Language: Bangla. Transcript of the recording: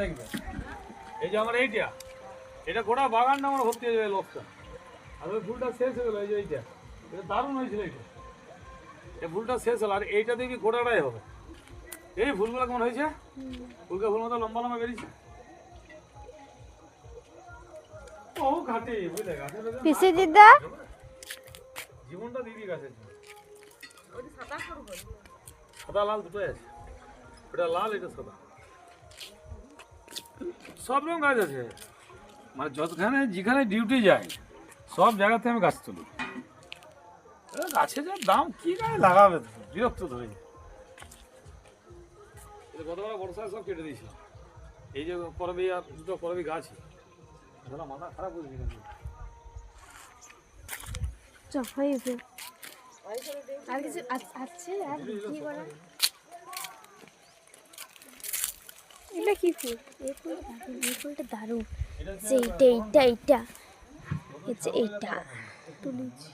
দেখবে এই যে আমার এটা গোটা বাগানটা আমার ভর্তি হয়ে যাবে লস্কা। আর ওই ফুলটা শেষ হয়ে গেলো, এই যে এটা দারুণ হয়েছিল। এই ফুলটা শেষ হলো, আর এইটা দেখবি গোটাটাই হবে। এই ফুলগুলো কেমন হয়েছে? ফুলকে ফুল মতো লম্বা লম্বা বেরিয়েছে। ও ঘাটে বুঝলে, পিসি দিদা জীবনটা দিদি গাছের সাদা লাল দুটোই আছে। এটা লাল, এটা সাদা, সব রকম গাছ আছে। মানে যেখানে ডিউটি যায় সব জায়গাতে আমি গাছ তুলি। গাছের যা দাম, কি গায়ে লাগাবে, বিরক্ত ধরে যায়। গতবার বর্ষায় সব কেটে দিয়েছিল। এই যে করবি আর দুটো করবি গাছ, মাথা খারাপ করে দিল। আর কিছু আছে? আর কি করা? এটা কি ফুল? এই ফুলটা দারুণ। এইটা তুলেছি।